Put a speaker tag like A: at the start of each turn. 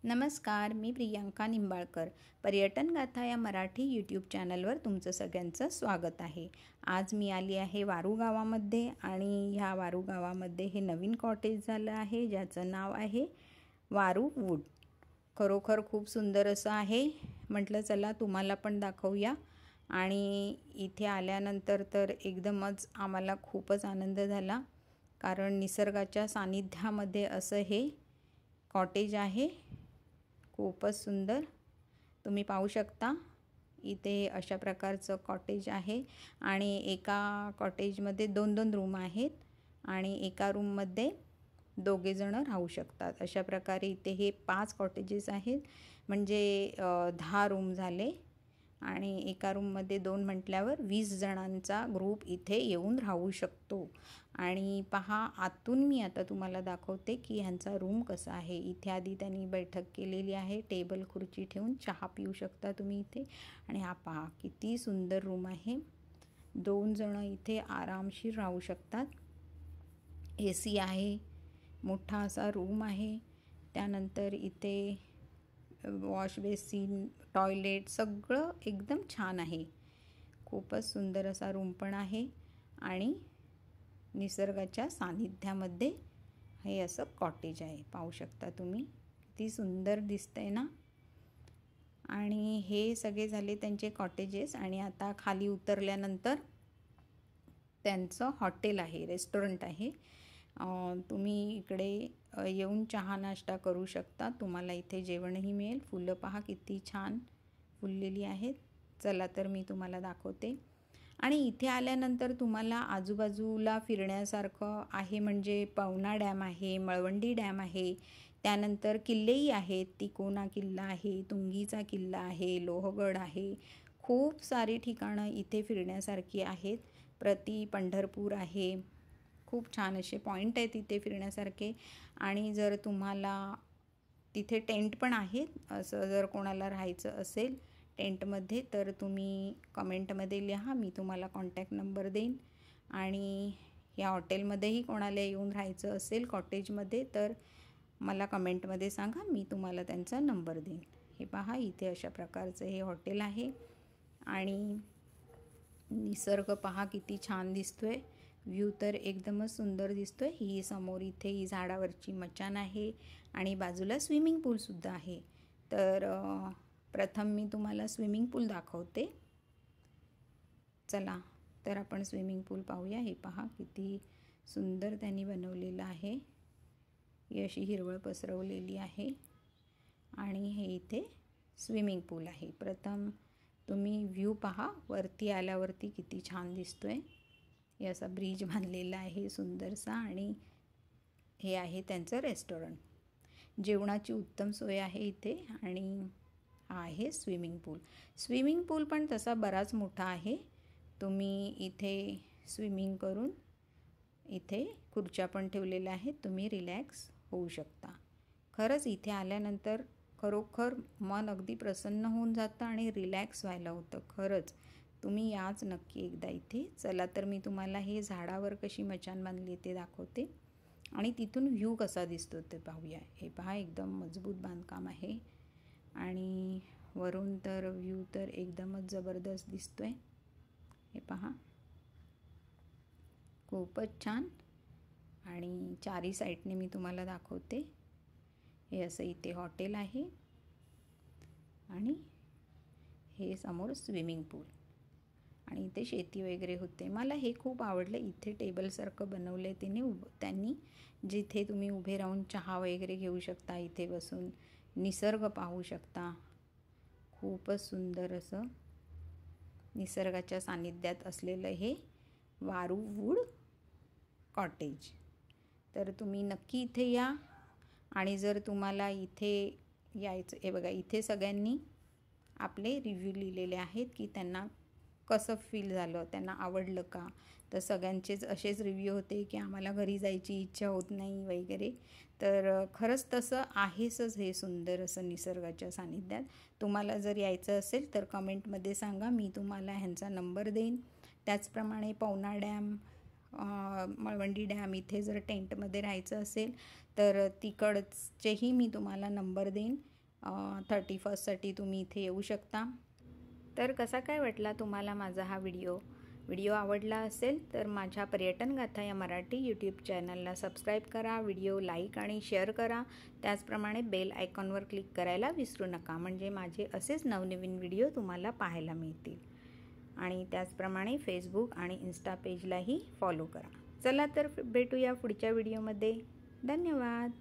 A: नमस्कार, मी प्रियांका निंबाळकर. पर्यटन गाथा या मराठी यूट्यूब चॅनलवर तुमचं सगळ्यांचं स्वागत आहे. आज मी आली आहे वारू गावामध्ये आणि ह्या वारू गावामध्ये हे नवीन कॉटेज झालं आहे ज्याचं नाव आहे वारू वूड. खरोखर खूप सुंदर असं आहे. म्हटलं चला तुम्हाला पण दाखवूया. आणि इथे आल्यानंतर तर एकदमच आम्हाला खूपच आनंद झाला, कारण निसर्गाच्या सानिध्यामध्ये असं हे कॉटेज आहे. खूपच सुंदर तुम्ही पाहू शकता. इथे अशा प्रकारचं कॉटेज आहे आणि एका कॉटेजमध्ये 2-2 रूम आहेत आणि एका रूममध्ये 2 जण राहू शकतात. अशा प्रकारे इथे हे 5 कॉटेजेस आहेत, म्हणजे 10 रूम झाले आणि एका रूममध्ये 2 म्हटल्यावर 20 जणांचा ग्रुप इथे येऊन राहू शकतो. आणि पहा, आतून मी आता तुम्हाला दाखवते की ह्यांचा रूम कसा आहे. इथे आधी त्यांनी बैठक केलेली आहे, टेबल खुर्ची ठेवून चहा पिऊ शकता तुम्ही इथे. आणि हा पहा किती सुंदर रूम आहे. 2 जण इथे आरामशीर राहू शकतात. AC आहे, मोठा असा रूम आहे. त्यानंतर इथे वॉश बेसिन, टॉयलेट सगळं एकदम छान आहे. खूपच सुंदर असा रूम पण आहे आणि निसर्गाच्या सानिध्यामध्ये हे असं कॉटेज आहे. पाहू शकता तुम्ही किती सुंदर दिसतंय ना. आणि हे सगळे झाले त्यांचे कॉटेजेस. आणि आता खाली उतरल्यानंतर त्यांचं हॉटेल आहे, रेस्टॉरंट आहे. तुम्ही इकडे येऊन चहा नाश्ता करू शकता. तुम्हाला इथे जेवणही मिळेल. फुलं पहा किती छान फुललेली आहेत. चला तर मी तुम्हाला दाखवते. आणि इथे आल्यानंतर तुम्हाला आजूबाजूला फिरण्यासारखं आहे, म्हणजे पवना डॅम आहे, मळवंडी डॅम आहे. त्यानंतर किल्लेही आहेत. तिकोना किल्ला आहे, तुंगीचा किल्ला आहे, लोहगड आहे. खूप सारी ठिकाणं इथे फिरण्यासारखी आहेत. पंढरपूर आहे. खूप छान असे पॉईंट आहेत इथे फिरण्यासारखे. आणि जर तुम्हाला तिथे टेंट पण आहेत, असं जर कोणाला राहायचं असेल टेंटमध्ये तर तुम्ही कमेंटमध्ये लिहा, मी तुम्हाला कॉन्टॅक्ट नंबर देईन. आणि या हॉटेलमध्येही कोणाला येऊन राहायचं असेल कॉटेजमध्ये तर मला कमेंटमध्ये सांगा, मी तुम्हाला त्यांचा नंबर देईन. हे पहा, इथे अशा प्रकारचं हे हॉटेल आहे. आणि निसर्ग पहा किती छान दिसतोय. व्ह्यू तर एकदमच सुंदर दिसतोय. ही समोर इथे ही झाडावरची मचाण आहे आणि बाजूला स्विमिंग पूलसुद्धा आहे. तर प्रथम मी तुम्हाला स्विमिंग पूल दाखवते. चला तर आपण स्विमिंग पूल पाहूया. हे पहा किती सुंदर त्यांनी बनवलेलं आहे. ही अशी हिरवळ पसरवलेली आहे आणि हे इथे स्विमिंग पूल आहे. प्रथम तुम्ही व्ह्यू पहा, वरती आल्यावरती किती छान दिसतोय. हे असा ब्रिज बांधलेला आहे सुंदरसा. आणि हे आहे त्यांचं रेस्टॉरंट. जेवणाची उत्तम सोय आहे इथे. आणि हा आहे स्विमिंग पूल. स्विमिंग पूल पण तसा बराच मोठा आहे. तुम्ही इथे स्विमिंग करून इथे खुर्च्या पण ठेवलेल्या आहेत, तुम्ही रिलॅक्स होऊ शकता. खरंच इथे आल्यानंतर खरोखर मन अगदी प्रसन्न होऊन जातं आणि रिलॅक्स व्हायला होतं. खरंच तुम्ही याच नक्की एकदा इथे. चला तर मी तुम्हाला हे झाडावर कशी मचाण बांधली ते दाखवते आणि तिथून व्ह्यू कसा दिसतो ते पाहूया. हे पहा, एकदम मजबूत बांधकाम आहे आणि वरून तर व्ह्यू तर एकदमच जबरदस्त दिसतोय. हे पहा, खूपच छान. आणि चारी साईडने मी तुम्हाला दाखवते. हे असं इथे हॉटेल आहे आणि हे समोर स्विमिंग पूल आणि इथे शेती वगैरे होते. मला हे खूप आवडलं. इथे टेबलसारखं बनवलं आहे त्यांनी, जिथे तुम्ही उभे राहून चहा वगैरे घेऊ शकता. इथे बसून निसर्ग पाहू शकता. खूपच सुंदर असं निसर्गाच्या सानिध्यात असलेलं हे वारू वूड कॉटेज. तर तुम्ही नक्की इथे या. आणि जर तुम्हाला इथे यायचं, हे बघा इथे सगळ्यांनी आपले रिव्ह्यू लिहिलेले आहेत की त्यांना कसं फील झालं, त्यांना आवडलं का. तर सगळ्यांचेच असेच रिव्ह्यू होते की आम्हाला घरी जायची इच्छा होत नाही वगैरे. तर खरंच तसं आहेच हे सुंदर असं निसर्गाच्या सानिध्यात. तुम्हाला जर यायचं असेल तर कमेंटमध्ये सांगा, मी तुम्हाला ह्यांचा नंबर देईन. त्याचप्रमाणे पवना डॅम, मळवंडी डॅम इथे जर टेंटमध्ये राहायचं असेल तर तिकडचेही मी तुम्हाला नंबर देईन. 31st तुम्ही इथे येऊ शकता. तर कसा काय वाटला तुम्हाला माझा हा व्हिडिओ आवडला असेल तर माझ्या पर्यटन गाथा या मराठी यूट्यूब चॅनलला सबस्क्राईब करा, व्हिडिओ लाईक आणि शेअर करा. त्याचप्रमाणे बेल आयकॉनवर क्लिक करायला विसरू नका, म्हणजे माझे असेच नवनवीन व्हिडिओ तुम्हाला पाहायला मिळतील. आणि त्याचप्रमाणे फेसबुक आणि इन्स्टा पेजलाही फॉलो करा. चला तर भेटूया पुढच्या व्हिडिओमध्ये. धन्यवाद.